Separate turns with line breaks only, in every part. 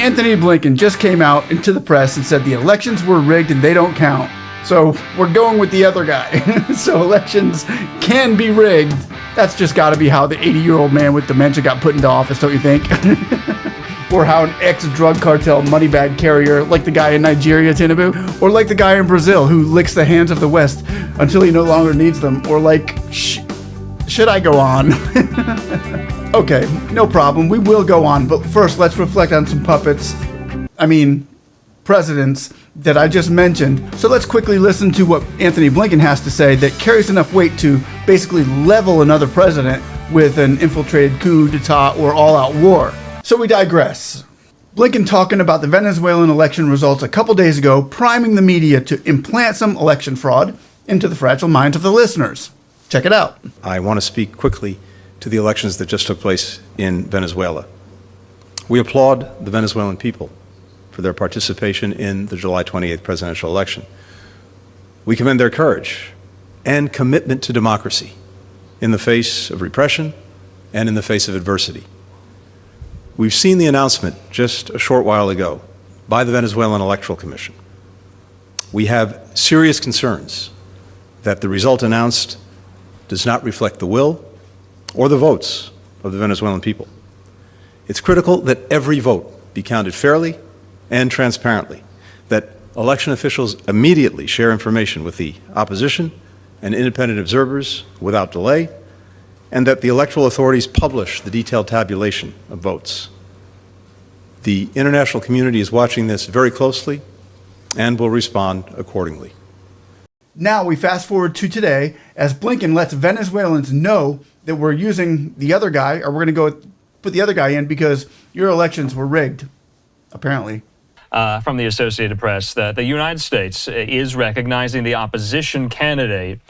Anthony Blinken just came out into the press and said the elections were rigged and they don't count. So we're going with the other guy. So elections can be rigged. That's just got to be how the 80-year-old man with dementia got put into office, don't you think? Or how an ex-drug cartel money bag carrier, like the guy in Nigeria, Tinubu, or like the guy in Brazil who licks the hands of the West until he no longer needs them, or like, should I go on? Okay, no problem, we will go on, but first let's reflect on some presidents that I just mentioned. So let's quickly listen to what Anthony Blinken has to say that carries enough weight to basically level another president with an infiltrated coup d'etat or all-out war. So we digress. Blinken talking about the Venezuelan election results a couple days ago, priming the media to implant some election fraud into the fragile minds of the listeners. Check it out.
I want to speak quickly to the elections that just took place in Venezuela. We applaud the Venezuelan people for their participation in the July 28th presidential election. We commend their courage and commitment to democracy in the face of repression and in the face of adversity. We've seen the announcement just a short while ago by the Venezuelan Electoral Commission. We have serious concerns that the result announced does not reflect the will or the votes of the Venezuelan people. It's critical that every vote be counted fairly and transparently, that election officials immediately share information with the opposition and independent observers without delay, and that the electoral authorities publish the detailed tabulation of votes. The international community is watching this very closely and will respond accordingly.
Now we fast forward to today as Blinken lets Venezuelans know that we're using the other guy, or we're going to put the other guy in because your elections were rigged, apparently.
From the Associated Press that the United States is recognizing the opposition candidate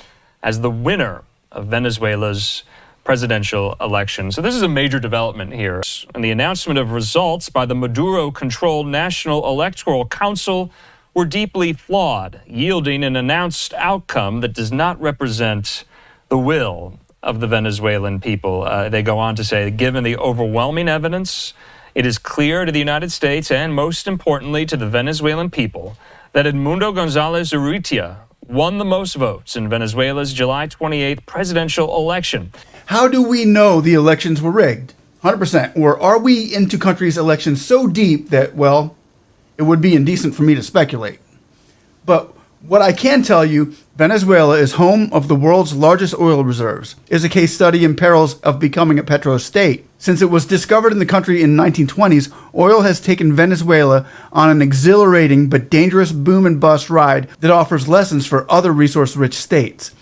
as the winner of Venezuela's presidential election. So this is a major development here. And the announcement of results by the Maduro-controlled National Electoral Council were deeply flawed, yielding an announced outcome that does not represent the will of the Venezuelan people. They go on to say, given the overwhelming evidence, it is clear to the United States and, most importantly, to the Venezuelan people that Edmundo González Urrutia won the most votes in Venezuela's July 28th presidential election.
How do we know the elections were rigged? 100%. Or are we into countries' elections so deep that, well, it would be indecent for me to speculate? But what I can tell you, Venezuela is home of the world's largest oil reserves, is a case study in perils of becoming a petro-state. Since it was discovered in the country in the 1920s, oil has taken Venezuela on an exhilarating but dangerous boom and bust ride that offers lessons for other resource-rich states.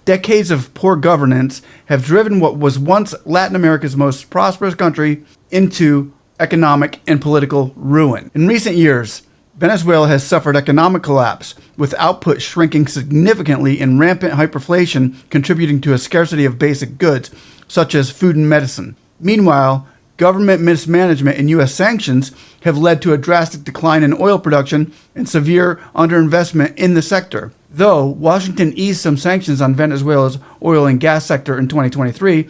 Decades of poor governance have driven what was once Latin America's most prosperous country into economic and political ruin. In recent years, Venezuela has suffered economic collapse, with output shrinking significantly and rampant hyperinflation contributing to a scarcity of basic goods, such as food and medicine. Meanwhile, government mismanagement and U.S. sanctions have led to a drastic decline in oil production and severe underinvestment in the sector. Though Washington eased some sanctions on Venezuela's oil and gas sector in 2023,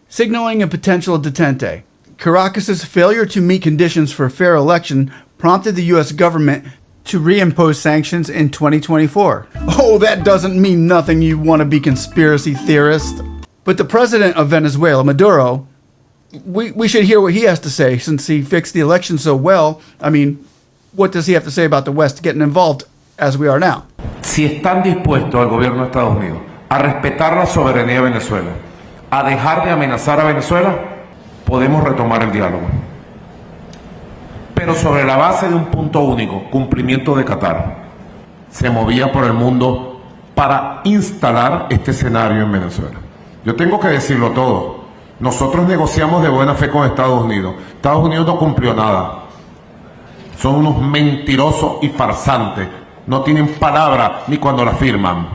signaling a potential detente. Caracas's failure to meet conditions for a fair election prompted the U.S. government to reimpose sanctions in 2024. Oh, that doesn't mean nothing, you wanna-be conspiracy theorist. But the president of Venezuela, Maduro, we should hear what he has to say since he fixed the election so well. I mean, what does he have to say about the West getting involved as we are now?
Si están dispuestos al gobierno de Estados Unidos a respetar la soberanía de Venezuela, a dejar de amenazar a Venezuela, podemos retomar el diálogo. Pero sobre la base de un punto único, cumplimiento de Qatar. Se movía por el mundo para instalar este escenario en Venezuela. Yo tengo que decirlo todo. Nosotros negociamos de buena fe con Estados Unidos. Estados Unidos no cumplió nada. Son unos mentirosos y farsantes. No tienen palabra ni cuando la firman.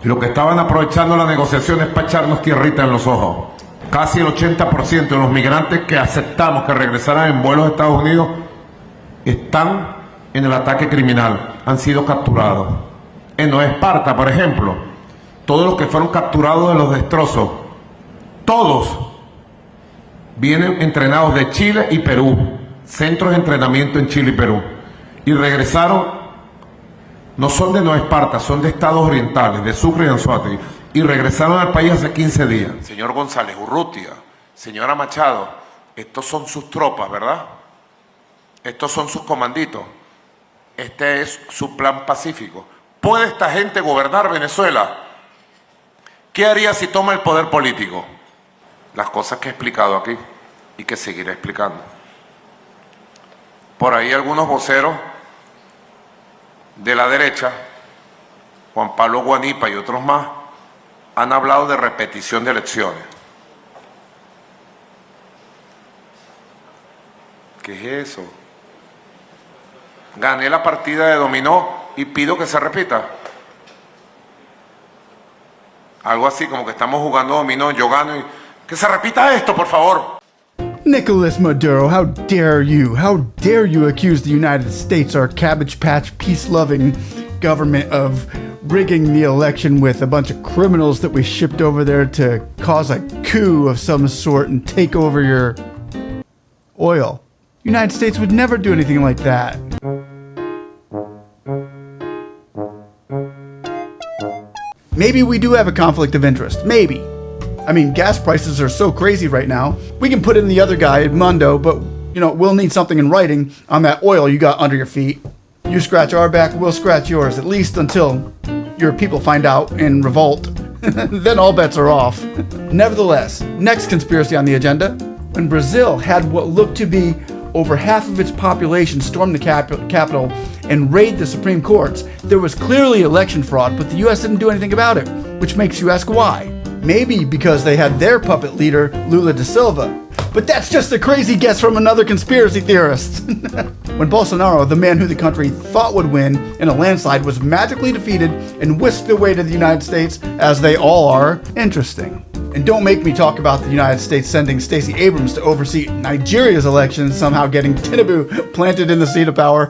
Y lo que estaban aprovechando las negociaciones para echarnos tierrita en los ojos. Casi el 80% de los migrantes que aceptamos que regresaran en vuelos de Estados Unidos están en el ataque criminal, han sido capturados. En Nueva Esparta, por ejemplo, todos los que fueron capturados de los destrozos, todos vienen entrenados de Chile y Perú. centros de entrenamiento en Chile y Perú. Y regresaron, no son de Nueva Esparta, son de estados orientales, de Sucre y Anzoátegui. Y regresaron al país hace 15 días. Señor González Urrutia, señora Machado, estos son sus tropas, ¿verdad? Estos son sus comanditos. Este es su plan pacífico. ¿Puede esta gente gobernar Venezuela? ¿Qué haría si toma el poder político? Las cosas que he explicado aquí y que seguiré explicando. Por ahí algunos voceros de la derecha, Juan Pablo Guanipa y otros más, han hablado de repetición de elecciones. ¿Qué es eso? Gané la partida de dominó y pido que se repita. Algo así como que estamos jugando dominó, yo gano y que se repita esto, por favor.
Nicolas Maduro, how dare you? How dare you accuse the United States, our Cabbage Patch peace-loving government, of rigging the election with a bunch of criminals that we shipped over there to cause a coup of some sort and take over your oil. United States would never do anything like that. Maybe we do have a conflict of interest. Maybe. I mean, gas prices are so crazy right now. We can put in the other guy, Edmundo, but, we'll need something in writing on that oil you got under your feet. You scratch our back, we'll scratch yours, at least until your people find out and revolt. Then all bets are off. Nevertheless, next conspiracy on the agenda. When Brazil had what looked to be over half of its population storm the capital and raid the Supreme Courts, there was clearly election fraud, but the US didn't do anything about it, which makes you ask why. Maybe because they had their puppet leader, Lula da Silva. But that's just a crazy guess from another conspiracy theorist. When Bolsonaro, the man who the country thought would win in a landslide, was magically defeated and whisked away to the United States, as they all are, interesting. And don't make me talk about the United States sending Stacey Abrams to oversee Nigeria's elections, somehow getting Tinubu planted in the seat of power.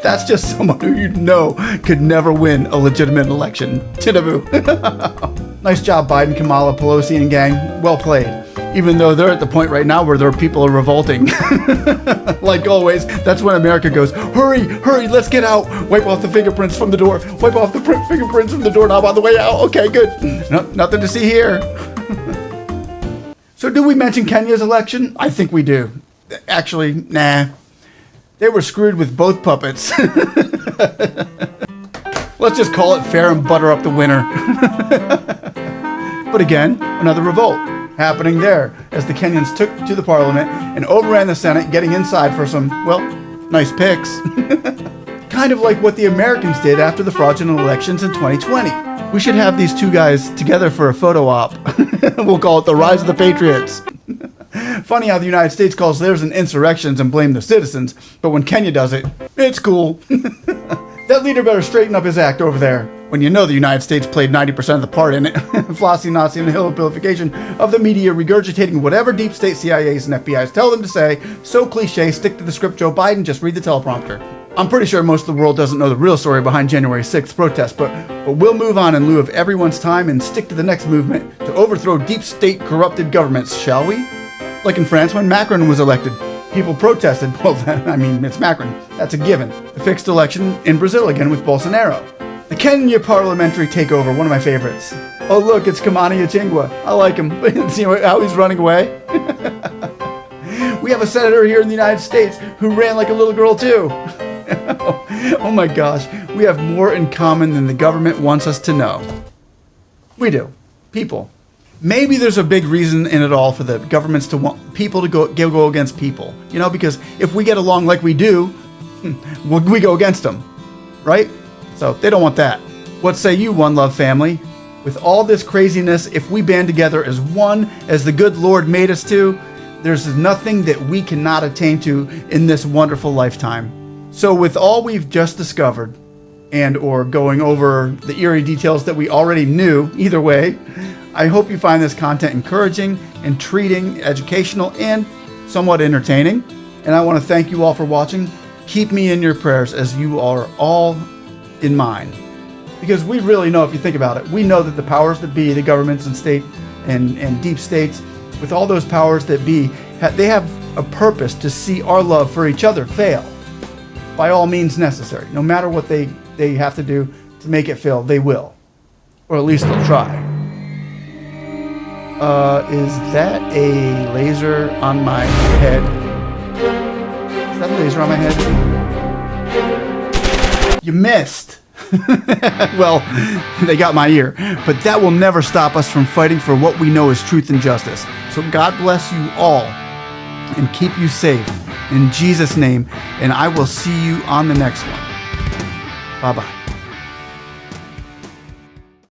That's just someone who could never win a legitimate election. Tinubu. Nice job, Biden, Kamala, Pelosi, and gang. Well played. Even though they're at the point right now where their people are revolting. Like always, that's when America goes, hurry, hurry, let's get out. Wipe off the fingerprints from the door. Wipe off the fingerprints from the doorknob on the way out. Okay, good. Nothing to see here. So do we mention Kenya's election? I think we do. Actually, nah. They were screwed with both puppets. Let's just call it fair and butter up the winner. But again, another revolt happening there as the Kenyans took to the parliament and overran the Senate, getting inside for some, nice pics. Kind of like what the Americans did after the fraudulent elections in 2020. We should have these two guys together for a photo op. We'll call it the Rise of the Patriots. Funny how the United States calls theirs an insurrections and blame the citizens, but when Kenya does it, it's cool. That leader better straighten up his act over there. When the United States played 90% of the part in it, flossy, Nazi, and hillbillification of the media, regurgitating whatever deep state CIAs and FBIs tell them to say. So cliche, stick to the script, Joe Biden, just read the teleprompter. I'm pretty sure most of the world doesn't know the real story behind January 6th protests, but we'll move on in lieu of everyone's time and stick to the next movement to overthrow deep state corrupted governments, shall we? Like in France when Macron was elected. People protested. Well, it's Macron. That's a given. The fixed election in Brazil again with Bolsonaro. The Kenya parliamentary takeover, one of my favorites. Oh, look, it's Kamani Ichingwa. I like him. See how he's running away? We have a senator here in the United States who ran like a little girl, too. Oh my gosh, we have more in common than the government wants us to know. We do. People. Maybe there's a big reason in it all for the governments to want people to go against people. Because if we get along like we do, we go against them. Right? So they don't want that. What say you, One Love family? With all this craziness, if we band together as one, as the good Lord made us to, there's nothing that we cannot attain to in this wonderful lifetime. So with all we've just discovered, and or going over the eerie details that we already knew, either way, I hope you find this content encouraging, intriguing, educational, and somewhat entertaining. And I want to thank you all for watching. Keep me in your prayers as you are all in mine. Because we really know, if you think about it, we know that the powers that be, the governments and state and deep states, with all those powers that be, they have a purpose to see our love for each other fail. By all means necessary. No matter what they have to do to make it fail, they will. Or at least they'll try. Is that a laser on my head? Is that a laser on my head? You missed. Well, they got my ear. But that will never stop us from fighting for what we know is truth and justice. So God bless you all and keep you safe. In Jesus' name. And I will see you on the next one. Bye-bye.